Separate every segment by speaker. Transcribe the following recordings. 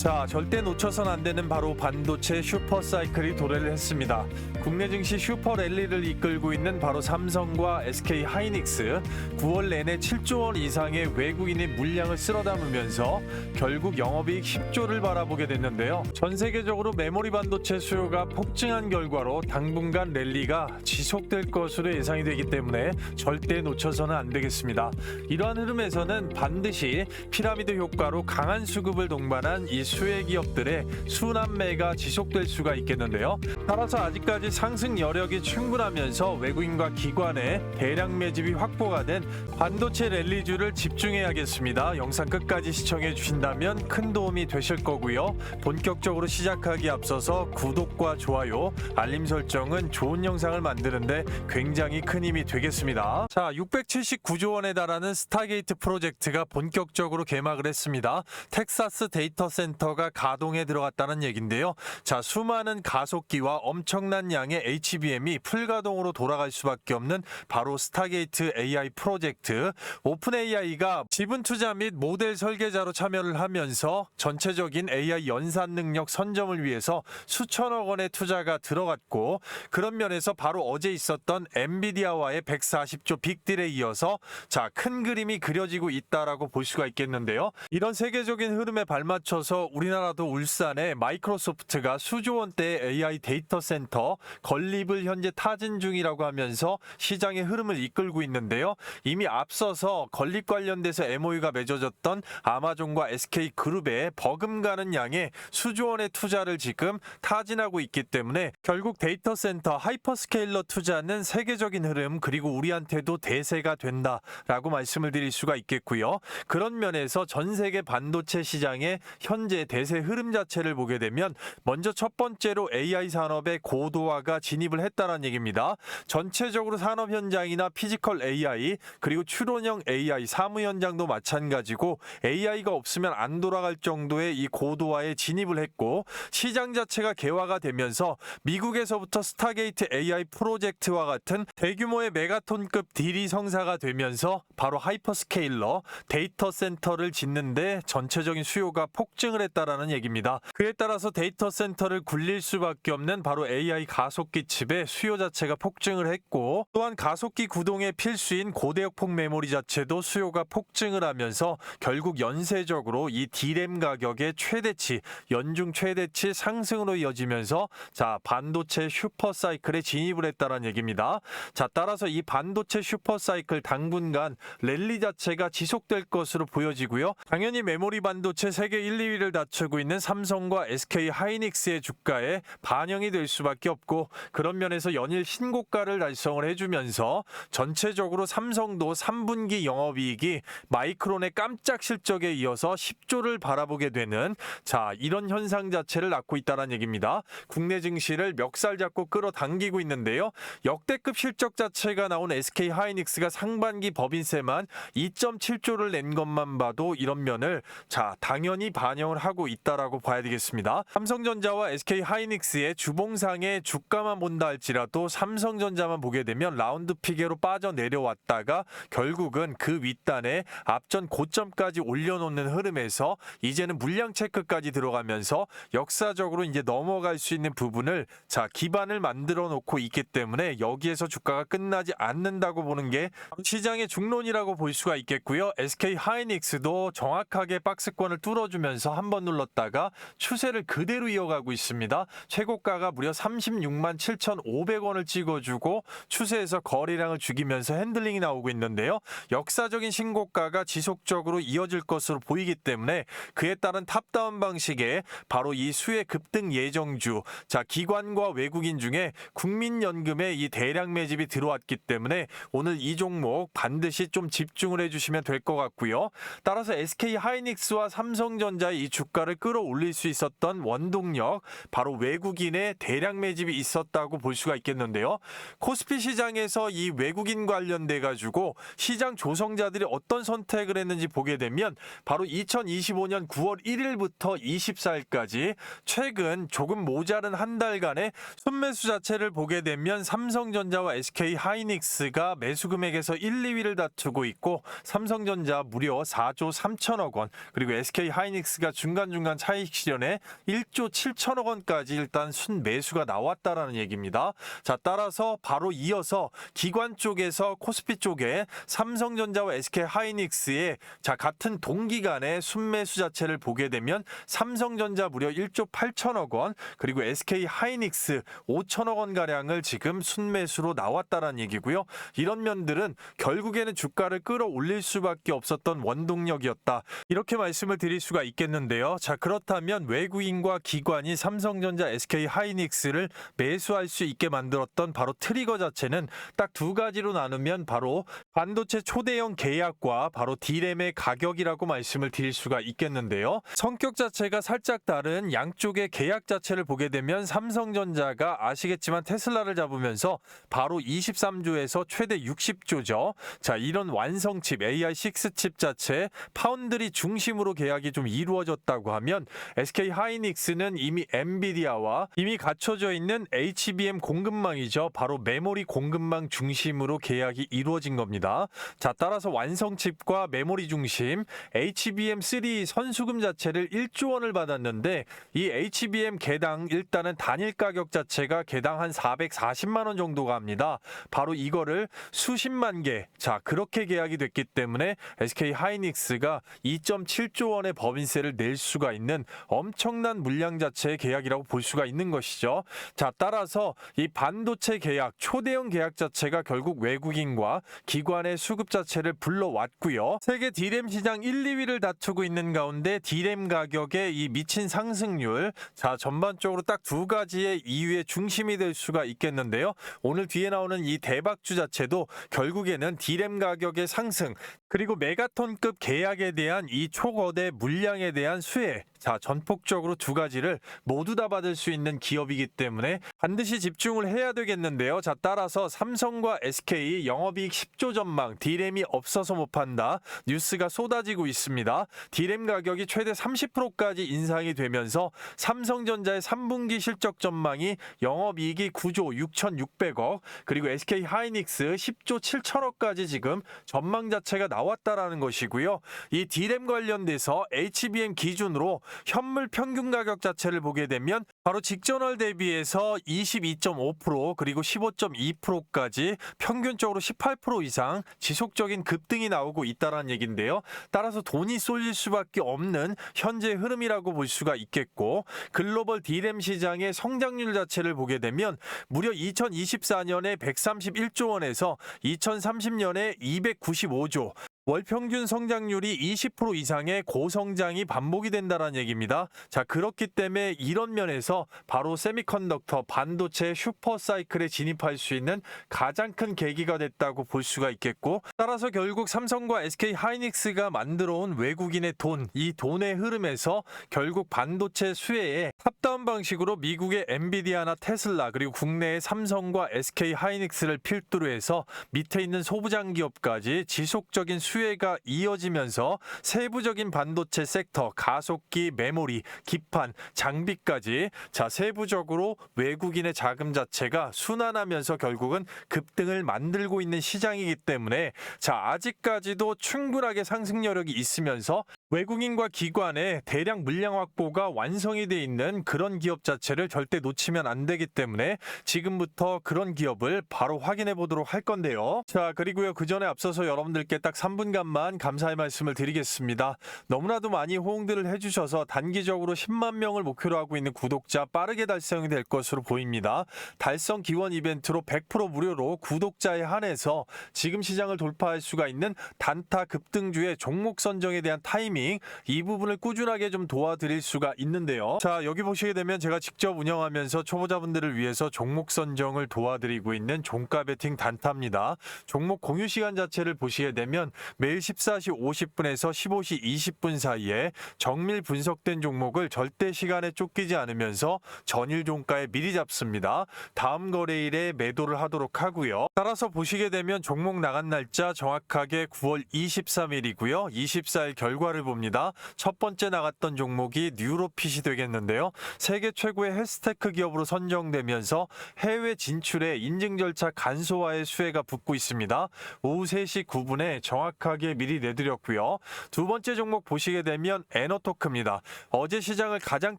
Speaker 1: 자, 절대 놓쳐선 안 되는 바로 반도체 슈퍼사이클이 도래를 했습니다. 국내 증시 슈퍼랠리를 이끌고 있는 바로 삼성과 SK 하이닉스 9월 내내 7조 원 이상의 외국인의 물량을 쓸어 담으면서 결국 영업이익 10조를 바라보게 됐는데요. 전 세계적으로 메모리 반도체 수요가 폭증한 결과로 당분간 랠리가 지속될 것으로 예상이 되기 때문에 절대 놓쳐서는 안 되겠습니다. 이러한 흐름에서는 반드시 피라미드 효과로 강한 수급을 동반한 이 수혜 기업들의 순환매가 지속될 수가 있겠는데요. 따라서 아직까지 상승 여력이 충분하면서 외국인과 기관의 대량 매집이 확보가 된 반도체 랠리주를 집중해야겠습니다. 영상 끝까지 시청해 주신다면 큰 도움이 되실 거고요. 본격적으로 시작하기 앞서서 구독과 좋아요, 알림 설정은 좋은 영상을 만드는데 굉장히 큰 힘이 되겠습니다. 자, 679조 원에 달하는 스타게이트 프로젝트가 본격적으로 개막을 했습니다. 텍사스 데이터 센터가 가동에 들어갔다는 얘긴데요. 자, 수많은 가속기와 엄청난 양의 HBM이 풀가동으로 돌아갈 수밖에 없는 바로 스타게이트 AI 프로젝트. 오픈 AI가 지분 투자 및 모델 설계자로 참여를 하면서 전체적인 AI 연산 능력 선점을 위해서 수천억 원의 투자가 들어갔고, 그런 면에서 바로 어제 있었던 엔비디아와의 140조 빅딜에 이어서 자, 큰 그림이 그려지고 있다라고 볼 수가 있겠는데요. 이런 세계적인 흐름에 발맞춰서 우리나라도 울산에 마이크로소프트가 수조 원대의 AI 데이터 센터 건립을 현재 타진 중이라고 하면서 시장의 흐름을 이끌고 있는데요. 이미 앞서서 건립 관련돼서 MOU가 맺어졌던 아마존과 SK그룹에 버금가는 양의 수조 원의 투자를 지금 타진하고 있기 때문에 결국 데이터 센터 하이퍼스케일러 투자는 세계적인 흐름, 그리고 우리한테도 대세가 된다라고 말씀을 드릴 수가 있겠고요. 그런 면에서 전 세계 반도체 시장의 현재 대세 흐름 자체를 보게 되면 먼저 첫 번째로 AI 산업의 고도화가 진입을 했다는 얘기입니다. 전체적으로 산업 현장이나 피지컬 AI, 그리고 추론형 AI 사무 현장도 마찬가지고 AI가 없으면 안 돌아갈 정도의 이 고도화에 진입을 했고, 시장 자체가 개화가 되면서 미국에서부터 스타게이트 AI 프로젝트와 같은 대규모의 메가톤급 딜이 성사가 되면서 바로 하이퍼스케일러 데이터 센터를 짓는데 전체적인 수요가 폭증을 했다라는 얘기입니다. 그에 따라서 데이터 센터를 굴릴 수밖에 없는 바로 AI 가속기 칩의 수요 자체가 폭증을 했고, 또한 가속기 구동에 필수인 고대역폭 메모리 자체도 수요가 폭증을 하면서 결국 연쇄적으로 이 D램 가격의 최대치, 연중 최대치 상승으로 이어지면서 자, 반도체 슈퍼사이클에 진입을 했다는 얘기입니다. 자, 따라서 이 반도체 슈퍼사이클 당분간 랠리 자체가 지속될 것으로 보여지고요. 당연히 메모리 반도체 세계 1, 2위를 다투고 있는 삼성과 SK 하이닉스의 주가에 반영이 될 수밖에 없고, 그런 면에서 연일 신고가를 달성을 해주면서 전체적으로 삼성도 3분기 영업이익이 마이크론의 깜짝 실적에 이어서 10조를 바라보게 되는 자, 이런 현상 자체를 낳고 있다는 얘기입니다. 국내 증시를 멱살 잡고 끌어당기고 있는데요. 역대급 실적 자체가 나온 SK 하이닉스가 상반기 법인세만 2.7조를 낸 것만 봐도 이런 면을 자, 당연히 반영을 하고 있다라고 봐야 되겠습니다. 삼성전자와 SK 하이닉스의 주봉상의 주가만 본다 할지라도 삼성전자만 보게 되면 라운드 피게로 빠져 내려왔다가 결국은 그 윗단에 앞전 고점까지 올려놓는 흐름에서 이제는 물량 체크까지 들어가면서 역사적으로 이제 넘어갈 수 있는 부분을 자, 기반을 만들어 놓고 있기 때문에 여기에서 주가가 끝나지 않는다고 보는 게 시장의 중론이라고 볼 수가 있겠고요. SK 하이닉스도 정확하게 박스권을 뚫어주면서 한번 눌렀다가 추세를 그대로 이어가고 있습니다. 최고가가 무려 36만 7,500원을 찍어주고 추세에서 거래량을 죽이면서 핸들링이 나오고 있는데요. 역사적인 신고가가 지속적으로 이어질 것으로 보이기 때문에 그에 따른 탑다운 방식의 바로 이 수혜 급등 예정주, 자, 기관과 외국인 중에 국민연금에 이 대량 매집이 들어왔기 때문에 오늘 이 종목 반드시 좀 집중을 해주시면 될 것 같고요. 따라서 SK 하이닉스와 삼성전자의 이 주가를 끌어올릴 수 있었던 원동력, 바로 외국인의 대량 매집이 있었다고 볼 수가 있겠는데요. 코스피 시장에서 이 외국인 관련돼 가지고 시장 조성자들이 어떤 선택을 했는지 보게 되면 바로 2025년 9월 1일부터 24일까지 최근 조금 모자른 한 달간의 순매수 자체를 보게 되면 삼성전자와 SK 하이닉스가 매수 금액에서 1, 2위를 다투고 있고, 삼성전자 무려 4조 3천억 원, 그리고 SK 하이닉스가 중간중간 차익 실현에 1조 7천억 원까지 일단 순매수가 나왔다라는 얘기입니다. 자, 따라서 바로 이어서 기관 쪽에서 코스피 쪽에 삼성전자와 SK하이닉스의 같은 동기간에 순매수 자체를 보게 되면 삼성전자 무려 1조 8천억 원, 그리고 SK하이닉스 5천억 원 가량을 지금 순매수로 나왔다라는 얘기고요. 이런 면들은 결국에는 주가를 끌어올릴 수밖에 없었던 원동력이었다, 이렇게 말씀을 드릴 수가 있겠는데요. 자, 그렇다면 외국인과 기관이 삼성전자, SK하이닉스를 매수할 수 있게 만들었던 바로 트리거 자체는 딱 두 가지로 나누면 바로 반도체 초대형 계약과 바로 D램의 가격이라고 말씀을 드릴 수가 있겠는데요. 성격 자체가 살짝 다른 양쪽의 계약 자체를 보게 되면 삼성전자가 아시겠지만 테슬라를 잡으면서 바로 23조에서 최대 60조죠. 자, 이런 완성칩 AI6 칩 자체 파운드리 중심으로 계약이 좀 이루어졌다고 하면 SK하이닉스는 이미 엔비디아와 이미 갖춰져 있는 HBM 공급망이죠. 바로 메모리 공급망 중심으로 계약이 이루어진 겁니다. 자, 따라서 완성칩과 메모리 중심 HBM3 선수금 자체를 1조 원을 받았는데 이 HBM 개당 일단은 단일 가격 자체가 개당 한 440만 원 정도가 합니다. 바로 이거를 수십만 개, 자, 그렇게 계약이 됐기 때문에 SK하이닉스가 2.7조 원의 법인세를 낼 수가 있는 엄청난 물량 자체의 계약이라고 볼 수가 있는 것이죠. 자, 따라서 이 반도체 계약, 초대형 계약 자체가 결국 외국인과 기관의 수급 자체를 불러왔고요. 세계 D램 시장 1, 2위를 다투고 있는 가운데 D램 가격의 이 미친 상승률, 자, 전반적으로 딱 두 가지의 이유의 중심이 될 수가 있겠는데요. 오늘 뒤에 나오는 이 대박주 자체도 결국에는 D램 가격의 상승, 그리고 메가톤급 계약에 대한 이 초거대 물량에 대한 수혜, 자, 전폭적으로 두 가지를 모두 다 받을 수 있는 기업이기 때문에 반드시 집중을 해야 되겠는데요. 자, 따라서 삼성과 SK 영업이익 10조 전망, D램이 없어서 못 판다 뉴스가 쏟아지고 있습니다. D램 가격이 최대 30%까지 인상이 되면서 삼성전자의 3분기 실적 전망이 영업이익이 9조 6,600억, 그리고 SK하이닉스 10조 7천억까지 지금 전망 자체가 나왔다라는 것이고요. 이 D램 관련돼서 HBM 기준으로 현물 평균 가격 자체를 보게 되면 바로 직전월 대비해서 22.5% 그리고 15.2%까지 평균적으로 18% 이상 지속적인 급등이 나오고 있다는 얘기인데요. 따라서 돈이 쏠릴 수밖에 없는 현재 흐름이라고 볼 수가 있겠고, 글로벌 D램 시장의 성장률 자체를 보게 되면 무려 2024년에 131조 원에서 2030년에 295조, 월 평균 성장률이 20% 이상의 고성장이 반복이 된다는 얘기입니다. 자, 그렇기 때문에 이런 면에서 바로 세미컨덕터 반도체 슈퍼사이클에 진입할 수 있는 가장 큰 계기가 됐다고 볼 수가 있겠고, 따라서 결국 삼성과 SK하이닉스가 만들어온 외국인의 돈, 이 돈의 흐름에서 결국 반도체 수혜에 탑다운 방식으로 미국의 엔비디아나 테슬라, 그리고 국내의 삼성과 SK하이닉스를 필두로 해서 밑에 있는 소부장 기업까지 지속적인 수혜가 이어지면서 세부적인 반도체 섹터, 가속기, 메모리, 기판, 장비까지, 자, 세부적으로 외국인의 자금 자체가 순환하면서 결국은 급등을 만들고 있는 시장이기 때문에, 자, 아직까지도 충분하게 상승 여력이 있으면서 외국인과 기관의 대량 물량 확보가 완성이 돼 있는 그런 기업 자체를 절대 놓치면 안 되기 때문에 지금부터 그런 기업을 바로 확인해 보도록 할 건데요. 자, 그리고요, 그 전에 앞서서 여러분들께 딱 3분간만 감사의 말씀을 드리겠습니다. 너무나도 많이 호응들을 해주셔서 단기적으로 10만 명을 목표로 하고 있는 구독자 빠르게 달성이 될 것으로 보입니다. 달성 기원 이벤트로 100% 무료로 구독자에 한해서 지금 시장을 돌파할 수가 있는 단타 급등주의 종목 선정에 대한 타이밍, 이 부분을 꾸준하게 좀 도와드릴 수가 있는데요. 자, 여기 보시게 되면 제가 직접 운영하면서 초보자분들을 위해서 종목 선정을 도와드리고 있는 종가 베팅 단타입니다. 종목 공유 시간 자체를 보시게 되면 매일 14시 50분에서 15시 20분 사이에 정밀 분석된 종목을 절대 시간에 쫓기지 않으면서 전일 종가에 미리 잡습니다. 다음 거래일에 매도를 하도록 하고요. 따라서 보시게 되면 종목 나간 날짜 정확하게 9월 23일이고요. 24일 결과를 봅니다. 첫 번째 나갔던 종목이 뉴로핏이 되겠는데요. 세계 최고의 헬스테크 기업으로 선정되면서 해외 진출에 인증 절차 간소화의 수혜가 붙고 있습니다. 오후 3시 9분에 정확하게 미리 내드렸고요. 두 번째 종목 보시게 되면 에너토크입니다. 어제 시장을 가장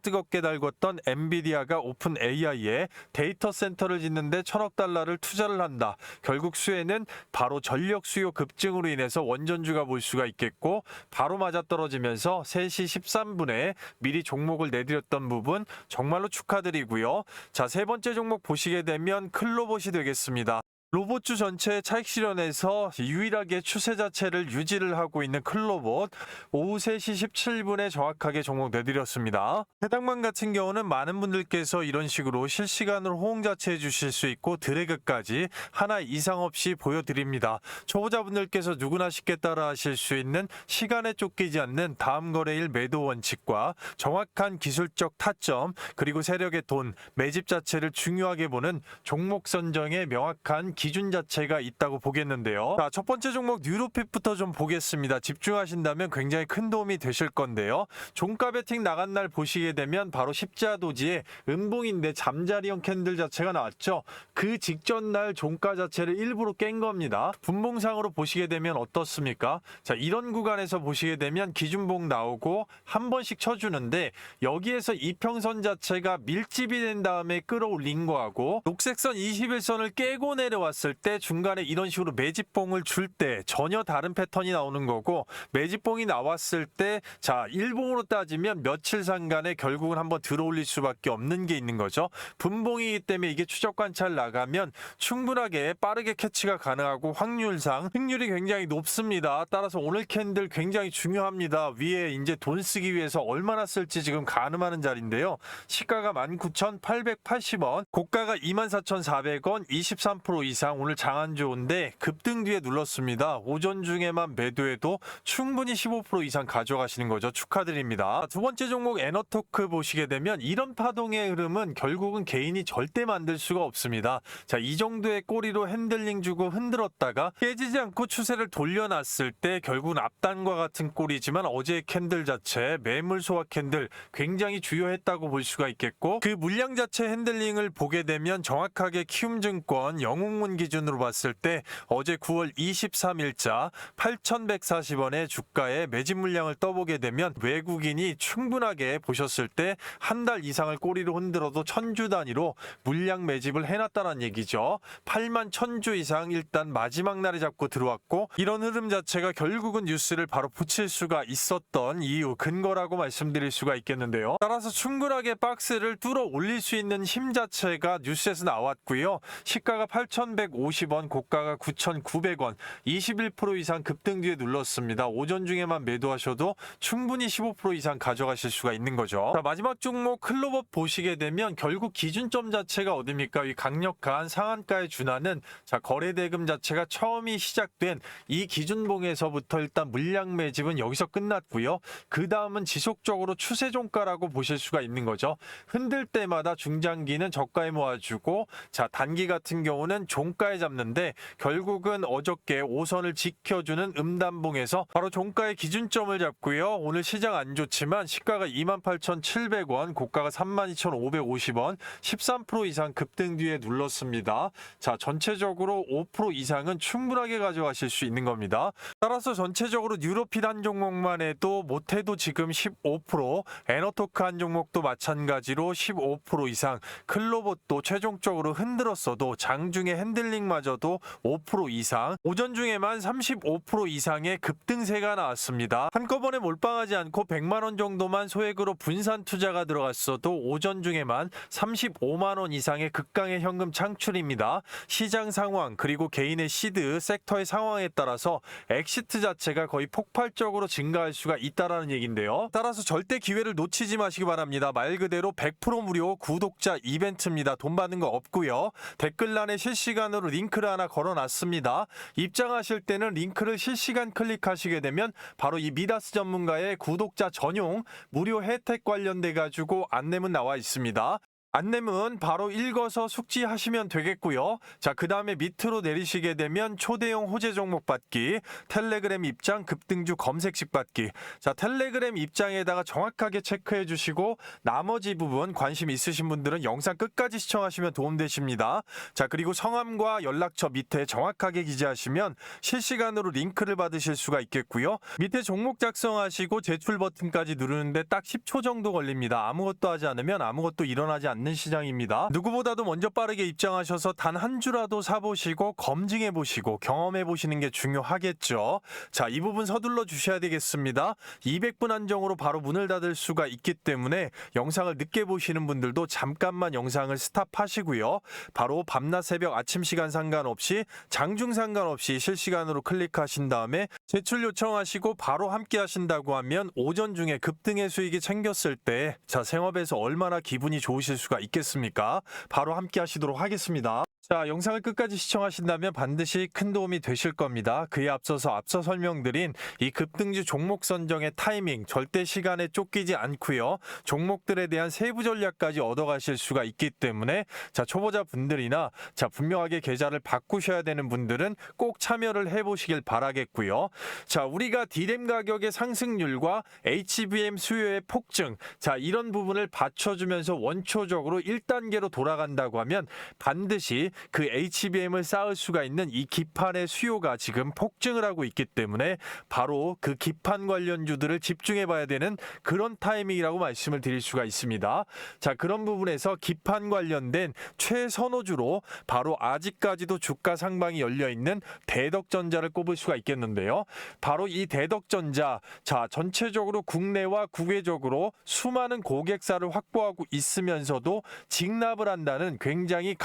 Speaker 1: 뜨겁게 달궜던 엔비디아가 오픈 AI에 데이터 센터를 짓는데 1,000억 달러를 투자를 한다. 결국 수혜는 바로 전력 수요 급증으로 인해서 원전주가 볼 수가 있겠고, 바로 맞아떨어지면서 3시 13분에 미리 종목을 내드렸던 부분 정말로 축하드리고요. 자, 세 번째 종목 보시게 되면 클로봇이 되겠습니다. 로봇주 전체 차익 실현에서 유일하게 추세 자체를 유지를 하고 있는 클로봇, 오후 3시 17분에 정확하게 종목 내드렸습니다. 해당만 같은 경우는 많은 분들께서 이런 식으로 실시간으로 호응 자체해 주실 수 있고 드래그까지 하나 이상 없이 보여드립니다. 초보자분들께서 누구나 쉽게 따라 하실 수 있는 시간에 쫓기지 않는 다음 거래일 매도 원칙과 정확한 기술적 타점, 그리고 세력의 돈, 매집 자체를 중요하게 보는 종목 선정의 명확한 기준 자체가 있다고 보겠는데요. 자, 첫 번째 종목 뉴로핏부터 좀 보겠습니다. 집중하신다면 굉장히 큰 도움이 되실 건데요. 종가 베팅 나간 날 보시게 되면 바로 십자 도지에 음봉인데 잠자리형 캔들 자체가 나왔죠. 그 직전 날 종가 자체를 일부러 깬 겁니다. 분봉상으로 보시게 되면 어떻습니까? 자, 이런 구간에서 보시게 되면 기준봉 나오고 한 번씩 쳐주는데, 여기에서 이평선 자체가 밀집이 된 다음에 끌어올린 거하고 녹색선 21선을 깨고 내려왔을 때 중간에 이런 식으로 매집봉을 줄 때 전혀 다른 패턴이 나오는 거고, 매집봉이 나왔을 때 자, 일봉으로 따지면 며칠 상간에 결국은 한번 들어올릴 수밖에 없는 게 있는 거죠. 분봉이기 때문에 이게 추적 관찰 나가면 충분하게 빠르게 캐치가 가능하고 확률상 승률이 굉장히 높습니다. 따라서 오늘 캔들 굉장히 중요합니다. 위에 이제 돈 쓰기 위해서 얼마나 쓸지 지금 가늠하는 자리인데요. 시가가 19,880원, 고가가 24,400원, 23% 이상 오늘 장안 좋은데 급등 뒤에 눌렀습니다. 오전 중에만 매도해도 충분히 15% 이상 가져가시는 거죠. 축하드립니다. 두 번째 종목 에너토크 보시게 되면 이런 파동의 흐름은 결국은 개인이 절대 만들 수가 없습니다. 자, 이 정도의 꼬리로 핸들링 주고 흔들었다가 깨지지 않고 추세를 돌려놨을 때 결국은 앞단과 같은 꼬리지만 어제의 캔들 자체 매물 소화 캔들 굉장히 주요했다고 볼 수가 있겠고, 그 물량 자체 핸들링을 보게 되면 정확하게 키움증권 영웅문 기준으로 봤을 때 어제 9월 23일자 8,140원의 주가에 매집 물량을 떠보게 되면 외국인이 충분하게 보셨을 때 한 달 이상을 꼬리로 흔들어도 1,000주 단위로 물량 매집을 해놨다는 얘기죠. 8만 1,000주 이상 일단 마지막 날에 잡고 들어왔고, 이런 흐름 자체가 결국은 뉴스를 바로 붙일 수가 있었던 이유, 근거라고 말씀드릴 수가 있겠는데요. 따라서 충분하게 박스를 뚫어 올릴 수 있는 힘 자체가 뉴스에서 나왔고요. 시가가 8,150원, 고가가 9,900원, 21% 이상 급등 뒤에 눌렀습니다. 오전 중에만 매도하셔도 충분히 15% 이상 가져가실 수가 있는 거죠. 자, 마지막 종목 클로봇 보시게 되면 결국 기준점 자체가 어딥니까? 이 강력한 상한가에 준하는 자, 거래 대금 자체가 처음이 시작된 이 기준봉에서부터 일단 물량 매집은 여기서 끝났고요. 그 다음은 지속적으로 추세 종가라고 보실 수가 있는 거죠. 흔들 때마다 중장기는 저가에 모아주고, 자, 단기 같은 경우는 종가에 잡는데 결국은 어저께 5선을 지켜주는 음단봉에서 바로 종가의 기준점을 잡고요. 오늘 시장 안 좋지만 시가가 28,700원, 고가가 32,550원, 13% 이상 급등 뒤에 눌렀습니다. 자, 전체적으로 5% 이상은 충분하게 가져가실 수 있는 겁니다. 따라서 전체적으로 뉴로핏 한 종목만 해도 못해도 지금 15%, 에너토크 한 종목도 마찬가지로 15% 이상, 클로봇도 최종적으로 흔들었어도 장중에 핸들링마저도 5% 이상, 오전 중에만 35% 이상의 급등세가 나왔습니다. 한꺼번에 몰빵하지 않고 100만 원 정도만 소액으로 분산 투자가 들어갔어도 오전 중에만 35만 원 이상의 극강의 현금 창출입니다. 시장 상황 그리고 개인의 시드, 섹터의 상황에 따라서 엑시트 자체가 거의 폭발적으로 증가할 수가 있다라는 얘기인데요. 따라서 절대 기회를 놓치지 마시기 바랍니다. 말 그대로 100% 무료 구독자 이벤트입니다. 돈 받는 거 없고요. 댓글란에 실시간으로 링크를 하나 걸어놨습니다. 입장하실 때는 링크를 실시간 클릭하시게 되면 바로 이 미다스 전문가의 구독자 전용 무료 혜택 관련돼 가지고 안내문 나와 있습니다. 안내문 바로 읽어서 숙지하시면 되겠고요. 자, 그 다음에 밑으로 내리시게 되면 초대형 호재 종목 받기, 텔레그램 입장 급등주 검색식 받기. 자, 텔레그램 입장에다가 정확하게 체크해 주시고 나머지 부분 관심 있으신 분들은 영상 끝까지 시청하시면 도움되십니다. 자, 그리고 성함과 연락처 밑에 정확하게 기재하시면 실시간으로 링크를 받으실 수가 있겠고요. 밑에 종목 작성하시고 제출 버튼까지 누르는데 딱 10초 정도 걸립니다. 아무것도 하지 않으면 아무것도 일어나지 않는 시장입니다. 누구보다도 먼저 빠르게 입장하셔서 단 한 주라도 사보시고 검증해보시고 경험해보시는 게 중요하겠죠. 자, 이 부분 서둘러 주셔야 되겠습니다. 200분 한정으로 바로 문을 닫을 수가 있기 때문에 영상을 늦게 보시는 분들도 잠깐만 영상을 스탑하시고요. 바로 밤낮 새벽 아침 시간 상관없이 장중 상관없이 실시간으로 클릭하신 다음에 제출 요청하시고 바로 함께 하신다고 하면 오전 중에 급등의 수익이 챙겼을 때 자, 생업에서 얼마나 기분이 좋으실 수가 있겠습니까? 바로 함께 하시도록 하겠습니다. 자, 영상을 끝까지 시청하신다면 반드시 큰 도움이 되실 겁니다. 그에 앞서 설명드린 이 급등주 종목 선정의 타이밍, 절대 시간에 쫓기지 않고요. 종목들에 대한 세부 전략까지 얻어가실 수가 있기 때문에 자, 초보자 분들이나 자, 분명하게 계좌를 바꾸셔야 되는 분들은 꼭 참여를 해보시길 바라겠고요. 자, 우리가 D램 가격의 상승률과 HBM 수요의 폭증, 자, 이런 부분을 받쳐주면서 원초적으로 1단계로 돌아간다고 하면 반드시 그 HBM을 쌓을 수가 있는 이 기판의 수요가 지금 폭증을 하고 있기 때문에 바로 그 기판 관련주들을 집중해 봐야 되는 그런 타이밍이라고 말씀을 드릴 수가 있습니다. 자, 그런 부분에서 기판 관련된 최선호주로 바로 아직까지도 주가 상방이 열려 있는 대덕전자를 꼽을 수가 있겠는데요. 바로 이 대덕전자, 자, 전체적으로 국내와 국외적으로 수많은 고객사를 확보하고 있으면서도 직납을 한다는 굉장히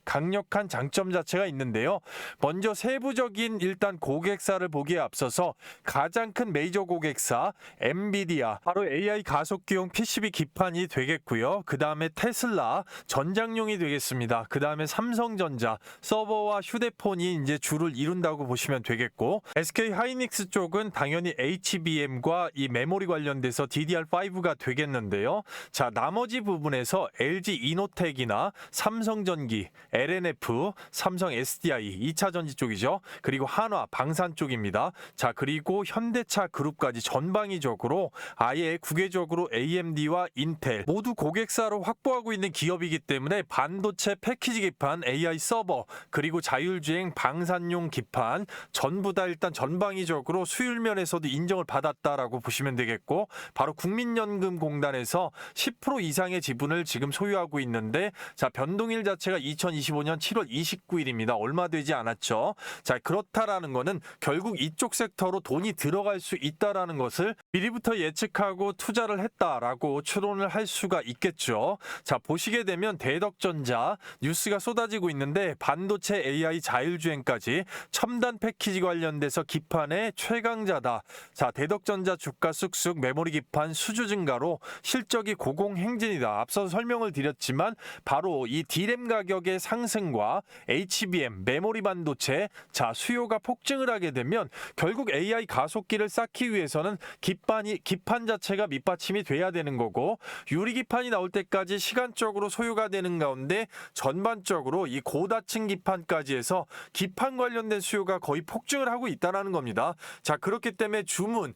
Speaker 1: 강력한 장점 자체가 있는데요. 먼저 세부적인 일단 고객사를 보기에 앞서서 가장 큰 메이저 고객사 엔비디아, 바로 AI 가속기용 PCB 기판이 되겠고요. 그 다음에 테슬라 전장용이 되겠습니다. 그 다음에 삼성전자 서버와 휴대폰이 이제 주를 이룬다고 보시면 되겠고, SK 하이닉스 쪽은 당연히 HBM과 이 메모리 관련돼서 DDR5가 되겠는데요. 자, 나머지 부분에서 LG 이노텍이나 삼성전기, LNF, 삼성 SDI, 2차 전지 쪽이죠. 그리고 한화, 방산 쪽입니다. 자, 그리고 현대차 그룹까지 전방위적으로 아예 국외적으로 AMD와 인텔 모두 고객사로 확보하고 있는 기업이기 때문에 반도체 패키지 기판, AI 서버, 그리고 자율주행 방산용 기판 전부 다 일단 전방위적으로 수율 면에서도 인정을 받았다라고 보시면 되겠고, 바로 국민연금공단에서 10% 이상의 지분을 지금 소유하고 있는데, 자, 변동일 자체가 2025년 7월 29일입니다. 얼마 되지 않았죠. 자, 그렇다라는 거는 결국 이쪽 섹터로 돈이 들어갈 수 있다라는 것을 미리부터 예측하고 투자를 했다라고 추론을 할 수가 있겠죠. 자, 보시게 되면 대덕전자 뉴스가 쏟아지고 있는데 반도체 AI 자율주행까지 첨단 패키지 관련돼서 기판의 최강자다. 자, 대덕전자 주가 쑥쑥, 메모리 기판 수주 증가로 실적이 고공행진이다. 앞서 설명을 드렸지만 바로 이 D램 가격의 상승과 HBM, 메모리 반도체, 자, 수요가 폭증을 하게 되면 결국 AI 가속기를 쌓기 위해서는 기판 자체가 밑받침이 돼야 되는 거고, 유리기판이 나올 때까지 시간적으로 소요가 되는 가운데 전반적으로 이 고다층 기판까지 해서 기판 관련된 수요가 거의 폭증을 하고 있다는 겁니다. 자, 그렇기 때문에 주문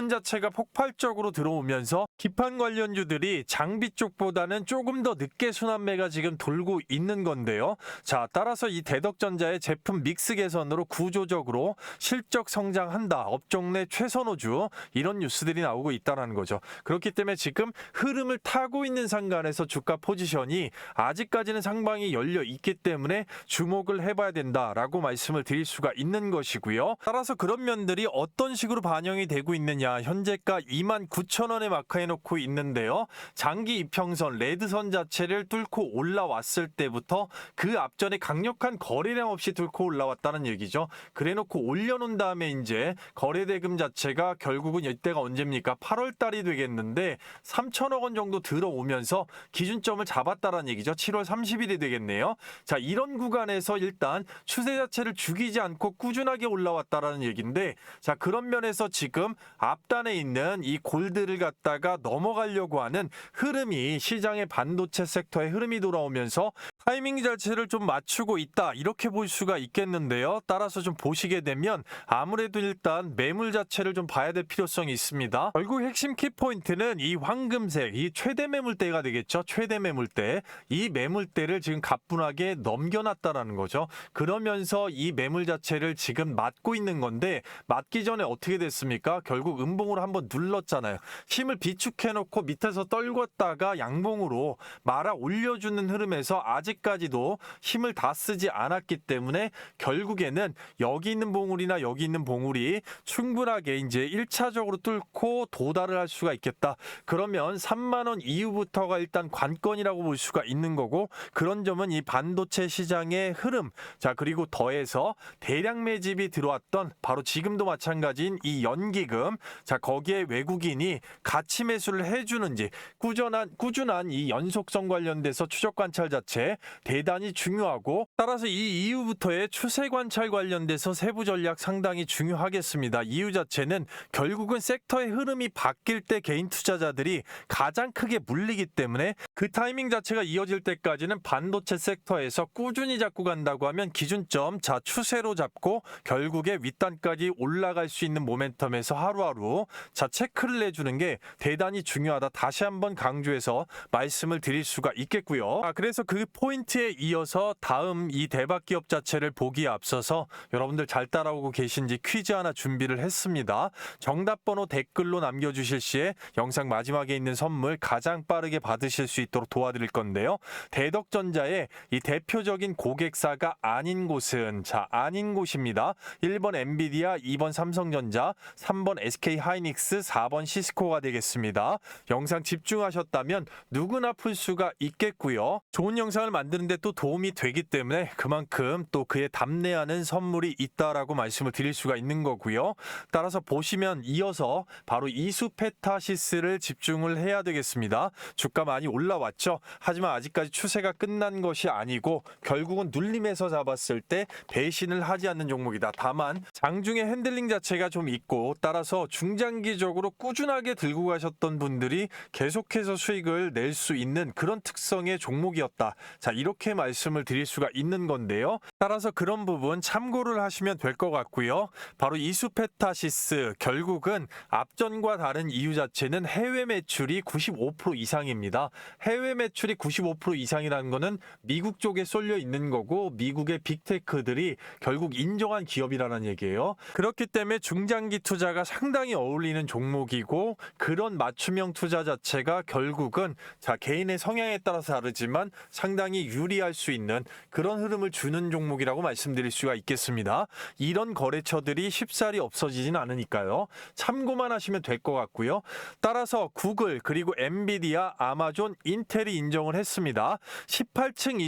Speaker 1: 자체가 폭발적으로 들어오면서 기판 관련주들이 장비 쪽보다는 조금 더 늦게 순환매가 지금 돌고 있는 건데요. 자, 따라서 이 대덕전자의 제품 믹스 개선으로 구조적으로 실적 성장한다, 업종 내 최선호주, 이런 뉴스들이 나오고 있다는 거죠. 그렇기 때문에 지금 흐름을 타고 있는 상관에서 주가 포지션이 아직까지는 상방이 열려 있기 때문에 주목을 해봐야 된다라고 말씀을 드릴 수가 있는 것이고요. 따라서 그런 면들이 어떤 식으로 반영이 되고 있느냐, 현재가 29,000원에 마크해놓고 있는데요. 장기 이평선 레드선 자체를 뚫고 올라왔을 때부터 그 앞전에 강력한 거래량 없이 뚫고 올라왔다는 얘기죠. 그래놓고 올려놓은 다음에 이제 거래대금 자체가 결국은 이때가 언제입니까? 8월 달이 되겠는데 3천억 원 정도 들어오면서 기준점을 잡았다는 얘기죠. 7월 30일이 되겠네요. 자, 이런 구간에서 일단 추세 자체를 죽이지 않고 꾸준하게 올라왔다라는 얘기인데, 자, 그런 면에서 지금 앞단에 있는 이 골드를 갖다가 넘어가려고 하는 흐름이 시장의 반도체 섹터의 흐름이 돌아오면서 타이밍 자체를 좀 맞추고 있다, 이렇게 볼 수가 있겠는데요. 따라서 좀 보시게 되면 아무래도 일단 매물 자체를 좀 봐야 될 필요성이 있습니다. 결국 핵심 키포인트는 이 황금색, 이 최대 매물대가 되겠죠. 최대 매물대. 이 매물대를 지금 가뿐하게 넘겨놨다라는 거죠. 그러면서 이 매물 자체를 지금 맞고 있는 건데, 맞기 전에 어떻게 됐습니까? 결국 음봉으로 한번 눌렀잖아요. 힘을 비축해놓고 밑에서 떨궜다가 양봉으로 말아 올려주는 흐름에서 아직까지도 힘을 다 쓰지 않았기 때문에 결국에는 여기 있는 봉우리나 여기 있는 봉우리 충분하게 이제 1차적으로 뚫고 도달을 할 수가 있겠다. 그러면 3만 원 이후부터가 일단 관건이라고 볼 수가 있는 거고, 그런 점은 이 반도체 시장의 흐름, 자, 그리고 더해서 대량 매집이 들어왔던 바로 지금도 마찬가지인 이 연기금, 자, 거기에 외국인이 가치 매수를 해주는지 꾸준한 이 연속성 관련돼서 추적 관찰 자체 대단히 중요하고, 따라서 이 이후부터의 추세 관찰 관련돼서 세부 전략 상당히 중요하겠습니다. 이유 자체는 결국은 섹터의 흐름이 바뀔 때 개인 투자자들이 가장 크게 물리기 때문에 그 타이밍 자체가 이어질 때까지는 반도체 섹터에서 꾸준히 잡고 간다고 하면 기준점, 자, 추세로 잡고 결국에 윗단까지 올라갈 수 있는 모멘텀에서 하루하루, 자, 체크를 내주는 게 대단히 중요하다. 다시 한번 강조해서 말씀을 드릴 수가 있겠고요. 그래서 그 포인트에 이어서 다음 이 대박 기업 자체를 보기에 앞서서 여러분들 잘 따라오고 계신지 퀴즈 하나 준비를 했습니다. 정답 번호 댓글로 남겨주실 시에 영상 마지막에 있는 선물 가장 빠르게 받으실 수 있도록 도와드릴 건데요. 대덕전자의 이 대표적인 고객사가 아닌 곳은, 자, 아닌 곳입니다. 1번 엔비디아, 2번 삼성전자, 3번 SK하이닉스, 4번 시스코가 되겠습니다. 영상 집중하셨다면 누구나 풀 수가 있겠고요. 좋은 영상을 만드는데 또 도움이 되기 때문에 그만큼 또 그에 답례하는 선물이 있다라고 말씀을 드릴 수가 있는 거고요. 따라서 보시면 이어서 바로 이수페타시스를 집중을 해야 되겠습니다. 주가 많이 올라왔죠. 하지만 아직까지 추세가 끝난 것이 아니고 결국은 눌림에서 잡았을 때 배신을 하지 않는 종목이다. 다만 장중에 핸들링 자체가 좀 있고, 따라서 중장기적으로 꾸준하게 들고 가셨던 분들이 계속해서 수익을 낼 수 있는 그런 특성의 종목이었다. 자, 이렇게 말씀을 드릴 수가 있는 건데요. 따라서 그런 부분 참고를 하시면 될 것 같고요. 바로 이수페타시스, 결국은 앞전과 다른 이유 자체는 해외 매출이 95% 이상입니다. 해외 매출이 95% 이상이라는 거는 미국 쪽에 쏠려 있는 거고, 미국의 빅테크들이 결국 인정한 기업이라는 얘기예요. 그렇기 때문에 중장기 투자가 상당히 어울리는 종목이고, 그런 맞춤형 투자 자체가 결국은, 자, 개인의 성향에 따라서 다르지만 상당히 유리할 수 있는 그런 흐름을 주는 종목이라고 말씀드릴 수가 있겠습니다. 이런 거래처들이 쉽사리 없어지진 않으니까요. 참고만 하시면 될 것 같고요. 따라서 구글, 그리고 엔비디아, 아마존, 인텔이 인정을 했습니다. 18층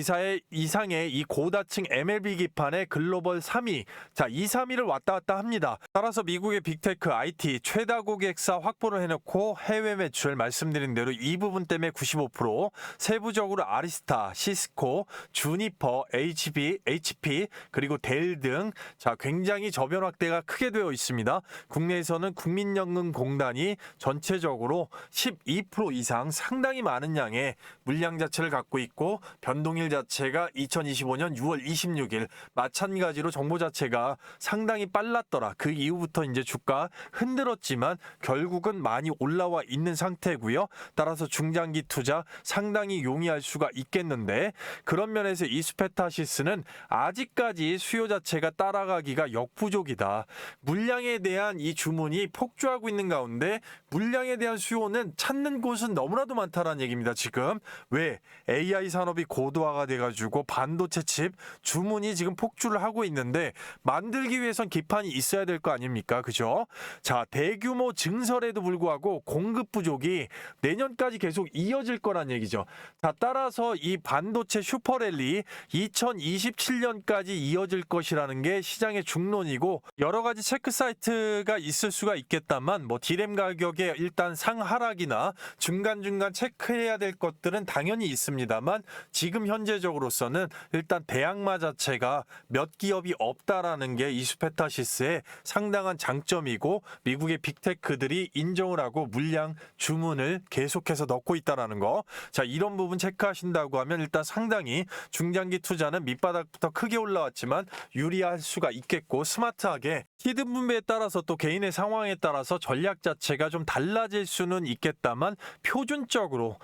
Speaker 1: 이상의 이 고다층 MLB 기판의 글로벌 3위, 자, 2, 3위를 왔다 갔다 합니다. 따라서 미국의 빅테크, IT 최다 고객사 확보를 해놓고 해외 매출 말씀드린 대로 이 부분 때문에 95%, 세부적으로 아리스타, 시스코, 주니퍼, HP, 그리고 델 등, 자, 굉장히 저변 확대가 크게 되어 있습니다. 국내에서는 국민연금공단이 전체적으로 12% 이상 상당히 많은 양의 물량 자체를 갖고 있고, 변동일 자체가 2025년 6월 26일 마찬가지로 정보 자체가 상당히 빨랐더라. 그 이후부터 이제 주가 흔들었지만 결국은 많이 올라와 있는 상태고요. 따라서 중장기 투자 상당히 용이할 수가 있겠는데, 그런 면에서 이수페타시스는 아직까지 수요 자체가 따라가기가 역부족이다. 물량에 대한 이 주문이 폭주하고 있는 가운데 물량에 대한 수요는 찾는 곳은 너무나도 많다라는 얘기입니다. 지금 왜 AI 산업이 고도화가 돼가지고 반도체 칩 주문이 지금 폭주를 하고 있는데, 만들기 위해선 기판이 있어야 될 거 아닙니까? 그죠? 자, 대규모 증설에도 불구하고 공급 부족이 내년까지 계속 이어질 거란 얘기죠. 자, 따라서 이 반도체 반도체 슈퍼랠리 2027년까지 이어질 것이라는 게 시장의 중론이고, 여러 가지 체크 사이트가 있을 수가 있겠다만 디램 가격의 일단 상하락이나 중간중간 체크해야 될 것들은 당연히 있습니다만, 지금 현재적으로서는 일단 대항마 자체가 몇 기업이 없다라는 게 이수페타시스의 상당한 장점이고, 미국의 빅테크들이 인정을 하고 물량 주문을 계속해서 넣고 있다라는 거. 자, 이런 부분 체크하신다고 하면 일단 상당히 중장기 투자는 밑바닥부터 크게 올라왔지만 유리할 수가 있겠고, 스마트하게 히든 분배에 따라서 또 개인의 상황에 따라서 전략 자체가 좀 달라질 수는 있겠다만, 표준적으로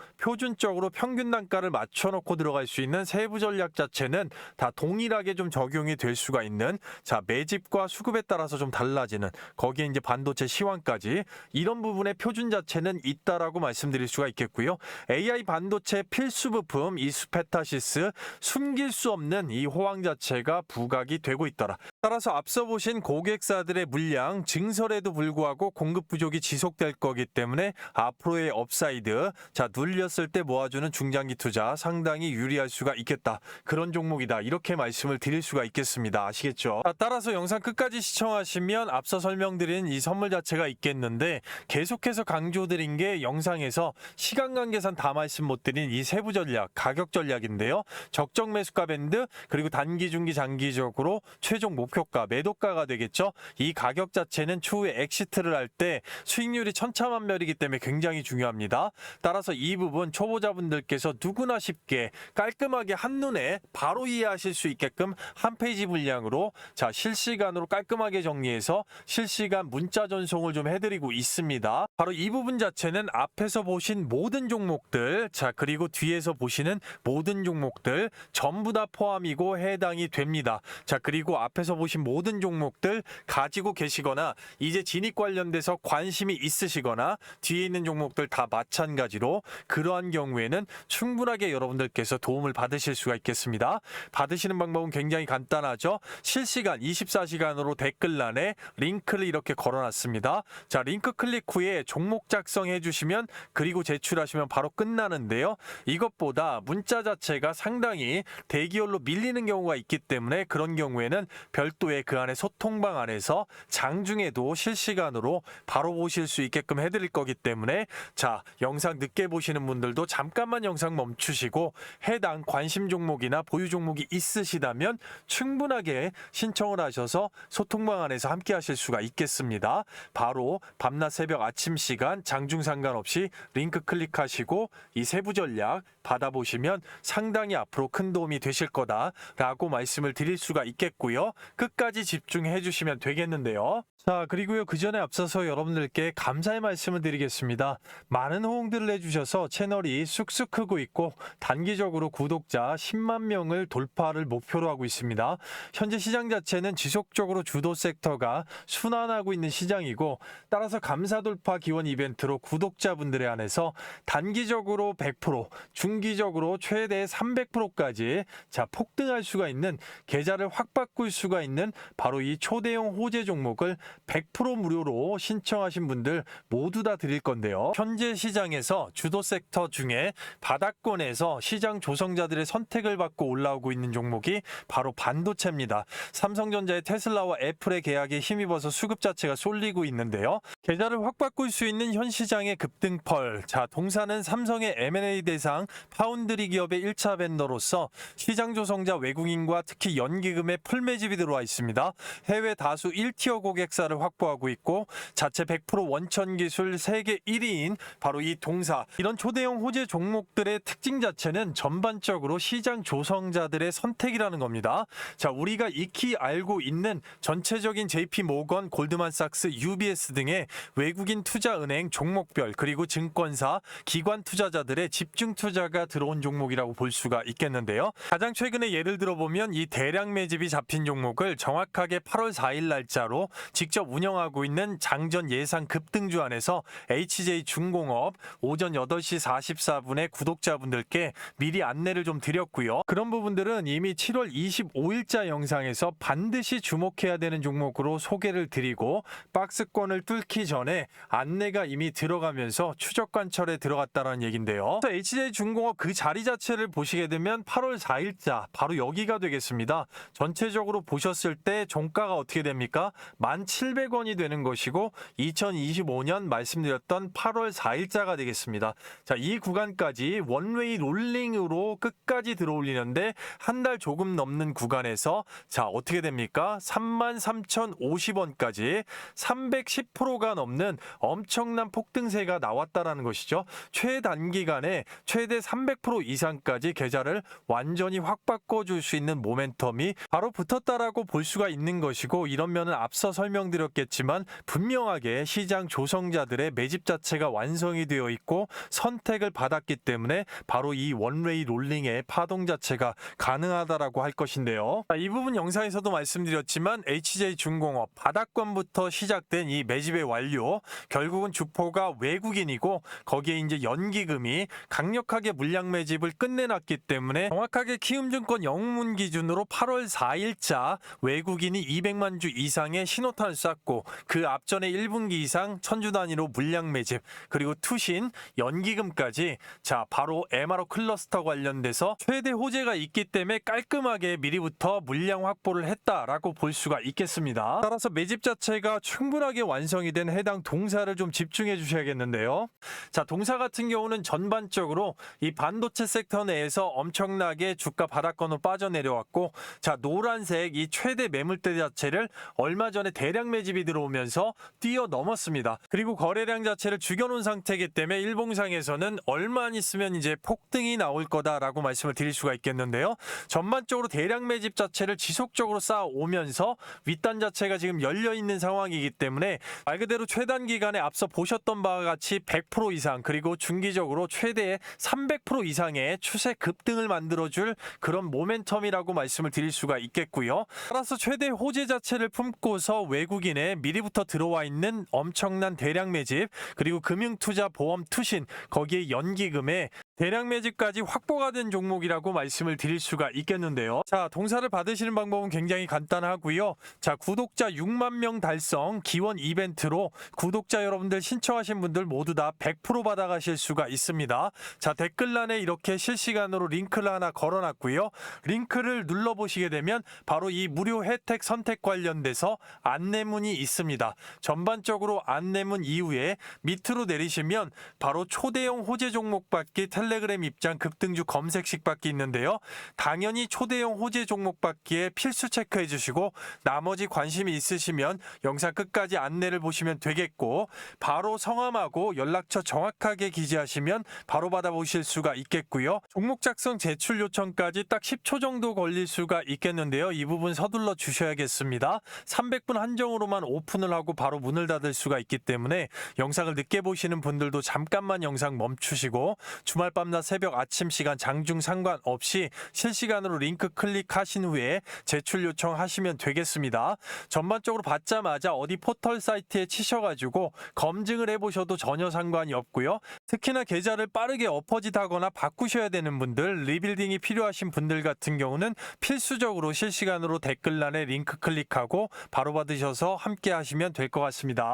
Speaker 1: 평균 단가를 맞춰놓고 들어갈 수 있는 세부 전략 자체는 다 동일하게 좀 적용이 될 수가 있는, 자, 매집과 수급에 따라서 좀 달라지는, 거기에 이제 반도체 시황까지 이런 부분의 표준 자체는 있다라고 말씀드릴 수가 있겠고요. AI 반도체 필수 부품 이수페타시스, 숨길 수 없는 이 호황 자체가 부각이 되고 있더라. 따라서 앞서 보신 고객사들의 물량 증설에도 불구하고 공급 부족이 지속될 거기 때문에 앞으로의 업사이드, 자, 눌렸을 때 모아주는 중장기 투자 상당히 유리할 수가 있겠다. 그런 종목이다. 이렇게 말씀을 드릴 수가 있겠습니다. 아시겠죠? 따라서 영상 끝까지 시청하시면 앞서 설명드린 이 선물 자체가 있겠는데, 계속해서 강조드린 게 영상에서 시간 관계상 다 말씀 못 드린 이 세부 전략, 가격 전략인데요. 적정 매수가 밴드, 그리고 단기, 중기, 장기적으로 최종 목표가, 매도가가 되겠죠. 이 가격 자체는 추후에 엑시트를 할 때 수익률이 천차만별이기 때문에 굉장히 중요합니다. 따라서 이 부분 초보자분들께서 누구나 쉽게 깔끔하게 한눈에 바로 이해하실 수 있게끔 한 페이지 분량으로, 자, 실시간으로 깔끔하게 정리해서 실시간 문자 전송을 좀 해드리고 있습니다. 바로 이 부분 자체는 앞에서 보신 모든 종목들, 자, 그리고 뒤에서 보시는 모든 종목들 전부 다 포함이고 해당이 됩니다. 자, 그리고 앞에서 보신 모든 종목들 가지고 계시거나 이제 진입 관련돼서 관심이 있으시거나 뒤에 있는 종목들 다 마찬가지로 그러한 경우에는 충분하게 여러분들께서 도움을 받으실 수가 있겠습니다. 받으시는 방법은 굉장히 간단하죠. 실시간 24시간으로 댓글란에 링크를 이렇게 걸어놨습니다. 자, 링크 클릭 후에 종목 작성해 주시면, 그리고 제출하시면 바로 끝나는데요. 이것보다 문자 자체가 상당히 대기열로 밀리는 경우가 있기 때문에 그런 경우에는 별도의 그 안에 소통방 안에서 장중에도 실시간으로 바로 보실 수 있게끔 해드릴 거기 때문에, 자, 영상 늦게 보시는 분들도 잠깐만 영상 멈추시고 해당 관심 종목이나 보유 종목이 있으시다면 충분하게 신청을 하셔서 소통방 안에서 함께 하실 수가 있겠습니다. 바로 밤낮 새벽 아침 시간 장중 상관없이 링크 클릭하시고 이 세부 전략 받아보시면 상당히 앞으로 큰 도움이 되실 거다라고 말씀을 드릴 수가 있겠고요. 끝까지 집중해 주시면 되겠는데요. 자, 그리고요, 그 전에 앞서서 여러분들께 감사의 말씀을 드리겠습니다. 많은 호응들을 해주셔서 채널이 쑥쑥 크고 있고 단기적으로 구독자 10만 명을 돌파를 목표로 하고 있습니다. 현재 시장 자체는 지속적으로 주도 섹터가 순환하고 있는 시장이고, 따라서 감사 돌파 기원 이벤트로 구독자분들에 한해서 단기적으로 100%, 중기적으로 최대 300%까지 자, 폭등할 수가 있는, 계좌를 확 바꿀 수가 있는 바로 이 초대형 호재 종목을 100% 무료로 신청하신 분들 모두 다 드릴 건데요. 현재 시장에서 주도 섹터 중에 바닥권에서 시장 조성자들의 선택을 받고 올라오고 있는 종목이 바로 반도체입니다. 삼성전자의 테슬라와 애플의 계약에 힘입어서 수급 자체가 쏠리고 있는데요. 계좌를 확 바꿀 수 있는 현 시장의 급등펄. 자, 동사는 삼성의 M&A 대상 파운드리 기업의 1차 벤더로서 시장 조성자 외국인과 특히 연기금의 풀매집이 들어와 있습니다. 해외 다수 1티어 고객사를 확보하고 있고 자체 100% 원천 기술 세계 1위인 바로 이 동사. 이런 초대형 호재 종목들의 특징 자체는 전반적으로 시장 조성자들의 선택이라는 겁니다. 자, 우리가 익히 알고 있는 전체적인 JP 모건, 골드만삭스, UBS 등의 외국인 투자은행 종목별, 그리고 증권사, 기관 투자자들의 집중 투자가 들어온 종목이라고 볼 수가 있겠는데요. 가장 최근에 예를 들어보면 이 대량 매집이 잡힌 종목을 정확하게 8월 4일 날짜로 직접 운영하고 있는 장전 예상 급등주 안에서 HJ중공업 오전 8시 44분에 구독자분들께 미리 안내를 좀 드렸고요. 그런 부분들은 이미 7월 25일자 영상에서 반드시 주목해야 되는 종목으로 소개를 드리고 박스권을 뚫기 전에 안내가 이미 들어가면서 추적 관철에 들어갔다는 얘긴데요. HJ중공업 그 자리 자체를 계좌를 보시게 되면 8월 4일자 바로 여기가 되겠습니다. 전체적으로 보셨을 때 종가가 어떻게 됩니까? 1,700원이 되는 것이고 2025년 말씀드렸던 8월 4일자가 되겠습니다. 자, 이 구간까지 원웨이 롤링으로 끝까지 들어올리는데 한 달 조금 넘는 구간에서 자, 어떻게 됩니까? 33,050원까지 310%가 넘는 엄청난 폭등세가 나왔다라는 것이죠. 최단기간에 최대 300% 이상까지 계좌를 완전히 확 바꿔줄 수 있는 모멘텀이 바로 붙었다라고 볼 수가 있는 것이고, 이런 면은 앞서 설명드렸겠지만 분명하게 시장 조성자들의 매집 자체가 완성이 되어 있고 선택을 받았기 때문에 바로 이 원웨이 롤링의 파동 자체가 가능하다라고 할 것인데요. 이 부분 영상에서도 말씀드렸지만 HJ중공업 바닥권부터 시작된 이 매집의 완료, 결국은 주포가 외국인이고 거기에 이제 연기금이 강력하게 물량 매집을 끝내놨기 때문에 정확하게 키움증권 영문 기준으로 8월 4일자 외국인이 200만 주 이상의 신호탄을 쐈고 그 앞전에 1분기 이상 천주 단위로 물량 매집, 그리고 투신, 연기금까지 자 바로 MRO 클러스터 관련돼서 최대 호재가 있기 때문에 깔끔하게 미리부터 물량 확보를 했다라고 볼 수가 있겠습니다. 따라서 매집 자체가 충분하게 완성이 된 해당 동사를 좀 집중해 주셔야겠는데요. 자, 동사 같은 경우는 전반적으로 이 반도체 섹터 내에서 엄청나게 주가 바닥권으로 빠져내려왔고, 자 노란색 이 최대 매물대 자체를 얼마 전에 대량 매집이 들어오면서 뛰어넘었습니다. 그리고 거래량 자체를 죽여놓은 상태이기 때문에 일봉상에서는 얼마 안 있으면 이제 폭등이 나올 거다라고 말씀을 드릴 수가 있겠는데요. 전반적으로 대량 매집 자체를 지속적으로 쌓아오면서 윗단 자체가 지금 열려있는 상황이기 때문에 말 그대로 최단 기간에 앞서 보셨던 바와 같이 100% 이상, 그리고 중기적으로 최대 300% 이상의 추세 급등을 만들어줄 그런 모멘텀이라고 말씀을 드릴 수가 있겠고요. 따라서 최대 호재 자체를 품고서 외국인의 미리부터 들어와 있는 엄청난 대량 매집, 그리고 금융투자 보험 투신, 거기에 연기금에 대량 매집까지 확보가 된 종목이라고 말씀을 드릴 수가 있겠는데요. 자, 동사를 받으시는 방법은 굉장히 간단하고요. 자, 구독자 6만 명 달성 기원 이벤트로 구독자 여러분들 신청하신 분들 모두 다 100% 받아가실 수가 있습니다. 자, 댓글란에 이렇게 실시간으로 링크를 하나 걸어놨고요. 링크를 눌러보시게 되면 바로 이 무료 혜택 선택 관련돼서 안내문이 있습니다. 전반적으로 안내문 이후에 밑으로 내리시면 바로 초대형 호재 종목 받기 텔레그램 입장 급등주 검색식 받기 있는데요. 당연히 초대형 호재 종목 받기에 필수 체크해 주시고 나머지 관심이 있으시면 영상 끝까지 안내를 보시면 되겠고, 바로 성함하고 연락처 정확하게 기재하시면 바로 받아보실 수가 있겠고요. 종목 작성 제출 요청까지 딱 10초 정도 걸릴 수가 있겠는데요. 이 부분 서둘러 주셔야겠습니다. 300분 한정으로만 오픈을 하고 바로 문을 닫을 수가 있기 때문에 영상을 늦게 보시는 분들도 잠깐만 영상 멈추시고 주말 밤낮 새벽 아침 시간 장중 상관없이 실시간으로 링크 클릭하신 후에 제출 요청하시면 되겠습니다. 전반적으로 받자마자 어디 포털 사이트에 치셔가지고 검증을 해보셔도 전혀 상관이 없고요. 특히나 계좌를 빠르게 엎어짓하거나 바꾸셔야 되는 분들, 리빌딩이 필요하신 분들 같은 경우는 필수적으로 실시간으로 댓글란에 링크 클릭하고 바로 받으셔서 함께 하시면 될 것 같습니다.